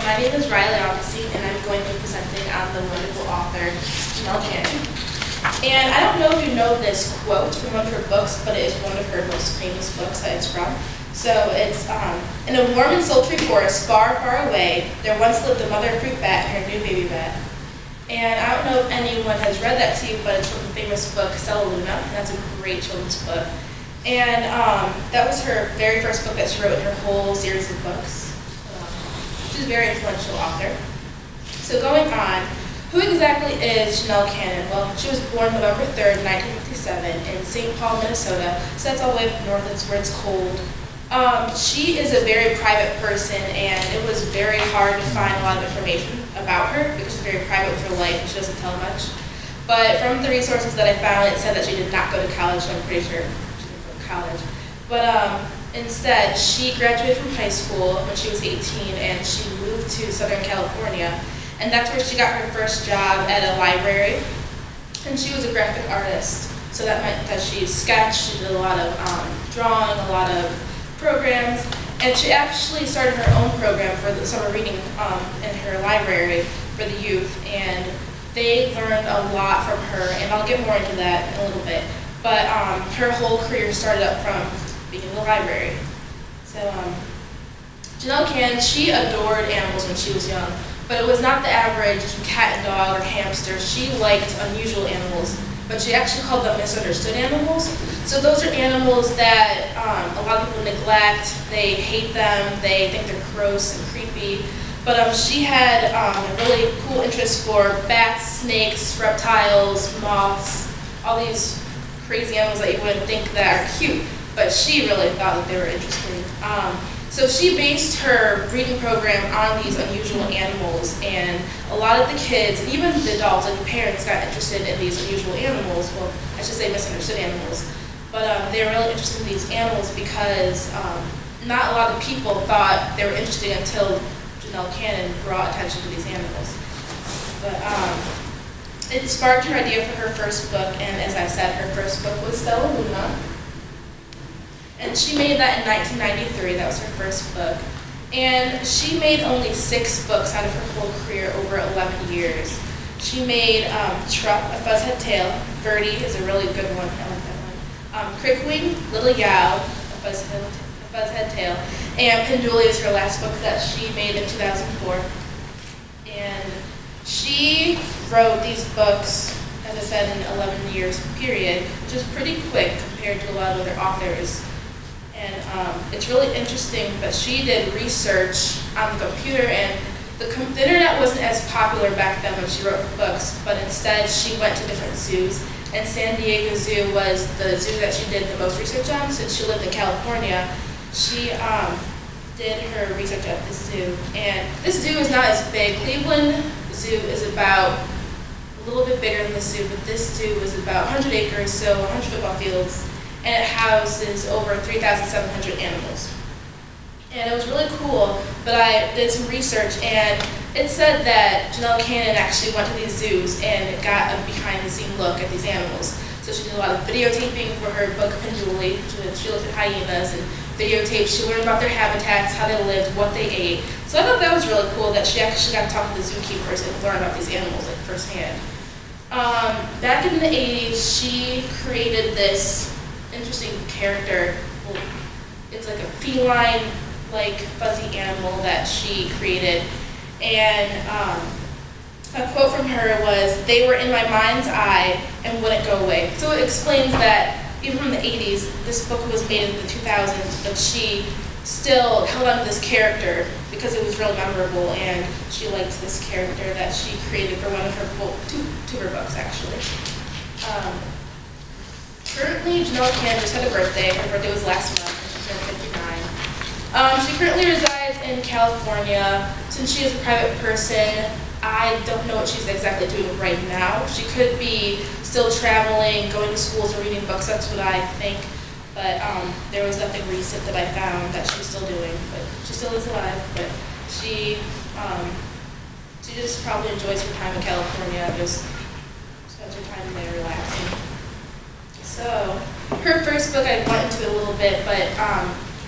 my name is Riley Augustine, and I'm going to be presenting on the wonderful author, Janell Cannon. And I don't know if you know this quote from one of her books, but it is one of her most famous books that it's from. So it's, in a warm and sultry forest far, far away, there once lived a mother fruit bat and her new baby bat. And I don't know if anyone has read that to you, but it's from the famous book, Stella Luna, and that's a great children's book. And that was her very first book that she wrote in her whole series of books. She's a very influential author. So going on, who exactly is Janell Cannon? Well, she was born November 3rd, 1957 in St. Paul, Minnesota, so that's all the way up north, that's where it's cold. She is a very private person, and it was very hard to find a lot of information about her because she's very private with her life and she doesn't tell much. But from the resources that I found, it said that she did not go to college, so I'm pretty sure she didn't go to college. But instead, she graduated from high school when she was 18, and she moved to Southern California. And that's where she got her first job at a library. And she was a graphic artist. So that meant that she sketched, she did a lot of drawing, a lot of programs. And she actually started her own program for the summer reading in her library for the youth. And they learned a lot from her, and I'll get more into that in a little bit. But her whole career started up from being in the library. So Janell Cannon, she adored animals when she was young, but it was not the average cat and dog or hamster. She liked unusual animals, but she actually called them misunderstood animals. So those are animals that a lot of people neglect, they hate them, they think they're gross and creepy. But she had a really cool interest for bats, snakes, reptiles, moths, all these crazy animals that you wouldn't think that are cute, but she really thought that they were interesting. So she based her reading program on these unusual animals, and a lot of the kids, and even the adults, like the parents, got interested in these unusual animals. Well, I should say misunderstood animals. But they were really interested in these animals because not a lot of people thought they were interesting until Janell Cannon brought attention to these animals. But it sparked her idea for her first book, and as I said, her first book was Stella Luna. And she made that in 1993, that was her first book. And she made only 6 books out of her whole career over 11 years. She made Truck, A Fuzzhead Tale, Birdie is a really good one, I like that one. Crickwing, Little Yow, A Fuzzhead Tale, and Penduli is her last book that she made in 2004. And she wrote these books, as I said, in 11 years period, which is pretty quick compared to a lot of other authors. And it's really interesting that she did research on the computer, and the internet wasn't as popular back then when she wrote her books, but instead she went to different zoos. And San Diego Zoo was the zoo that she did the most research on. Since she lived in California, she did her research at this zoo. And this zoo is not as big. Cleveland Zoo is about a little bit bigger than the zoo, but this zoo is about 100 acres, so 100 football fields. And it houses over 3,700 animals. And it was really cool, but I did some research, and it said that Janell Cannon actually went to these zoos and got a behind-the-scene look at these animals. So she did a lot of videotaping for her book, Penduli. She looked at hyenas and videotaped. She learned about their habitats, how they lived, what they ate. So I thought that was really cool that she actually got to talk to the zookeepers and learn about these animals like firsthand. Back in the 80s, she created this interesting character. It's like a feline, like fuzzy animal that she created. And a quote from her was, "They were in my mind's eye and wouldn't go away." So it explains that even from the 80s, this book was made in the 2000s, but she still held on to this character because it was real memorable, and she liked this character that she created for one of her two of her books, actually. Currently, Janell Cannon just had a birthday. Her birthday was last month, and she turned 59. She currently resides in California. Since she is a private person, I don't know what she's exactly doing right now. She could be still traveling, going to schools, or reading books. That's what I think. But there was nothing recent that I found that she's still doing. But she still is alive. But she just probably enjoys her time in California. Just spends her time there relaxing. So, her first book I went into a little bit, but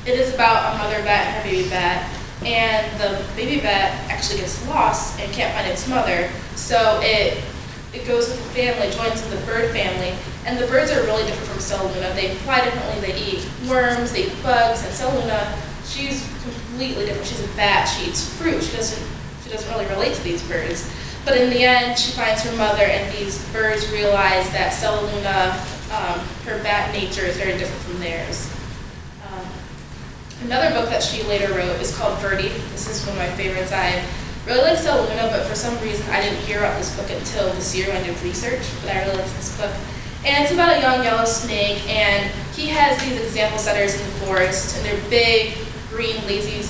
it is about a mother bat and her baby bat. and the baby bat actually gets lost and can't find its mother. So it goes with the family, joins with the bird family, and the birds are really different from Stella Luna. They fly differently, they eat worms, they eat bugs, and Stella Luna, she's completely different. She's a bat, she eats fruit, she doesn't really relate to these birds. But in the end, she finds her mother, and these birds realize that Stella Luna, her bat nature is very different from theirs. Another book that she later wrote is called Birdie. This is one of my favorites. I really like Stella Luna, but for some reason I didn't hear about this book until this year when I did research, but I really like this book. And it's about a young yellow snake, and he has these example setters in the forest, and they're big, green, lazy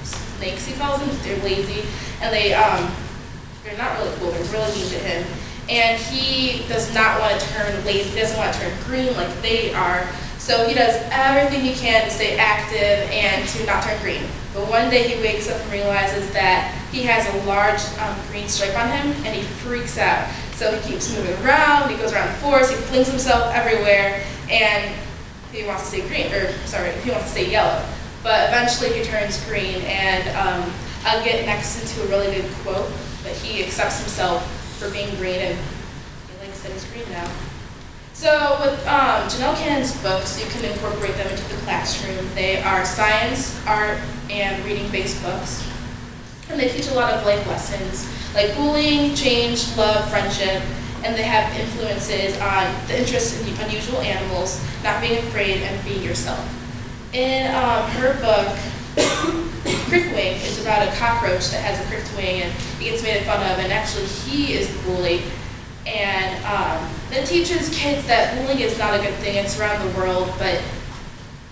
snakes, he calls them. They're lazy, and they're not really cool, they're really mean to him. And he does not want to turn lazy, he doesn't want to turn green like they are. So he does everything he can to stay active and to not turn green. But one day he wakes up and realizes that he has a large green stripe on him, and he freaks out. So he keeps moving around, he goes around the forest, he flings himself everywhere, and he wants to stay green, he wants to stay yellow. But eventually he turns green, and I'll get next into a really good quote, but he accepts himself for being green, and he likes that he's green now. So with Janell Cannon's books, you can incorporate them into the classroom. They are science, art, and reading-based books. And they teach a lot of life lessons, like bullying, change, love, friendship, and they have influences on the interest in unusual animals, not being afraid, and being yourself. In her book, Crickwing is about a cockroach that has a cricked wing, and he gets made fun of, and actually he is the bully. And it teaches kids that bullying is not a good thing. It's around the world, but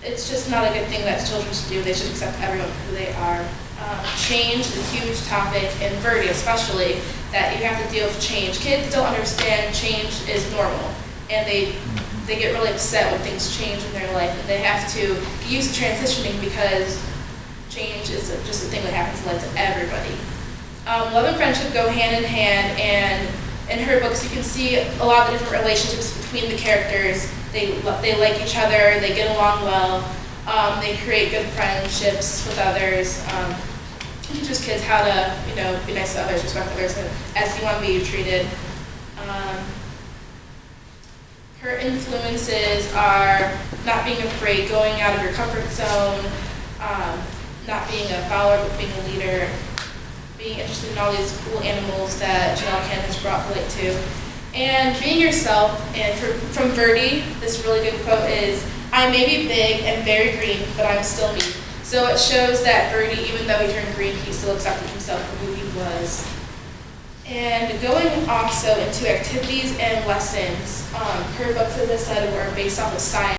it's just not a good thing that children should do. They should accept everyone for who they are. Change is a huge topic, in Birdie especially, that you have to deal with change. Kids don't understand change is normal, and they get really upset when things change in their life, and they have to get used to transitioning because change is just a thing that happens in life to everybody. Love and friendship go hand in hand, and in her books you can see a lot of the different relationships between the characters. They like each other, they get along well, they create good friendships with others. It teaches kids how to, be nice to others, respect others, as you want to be treated. Her influences are not being afraid, going out of your comfort zone, not being a follower but being a leader, being interested in all these cool animals that Janell Cannon has brought light to, and being yourself. And from Birdie, this really good quote is, "I may be big and very green, but I'm still me." So it shows that Birdie, even though he turned green, he still accepted himself for who he was. And going also into activities and lessons, her books, as I said, were based off of science.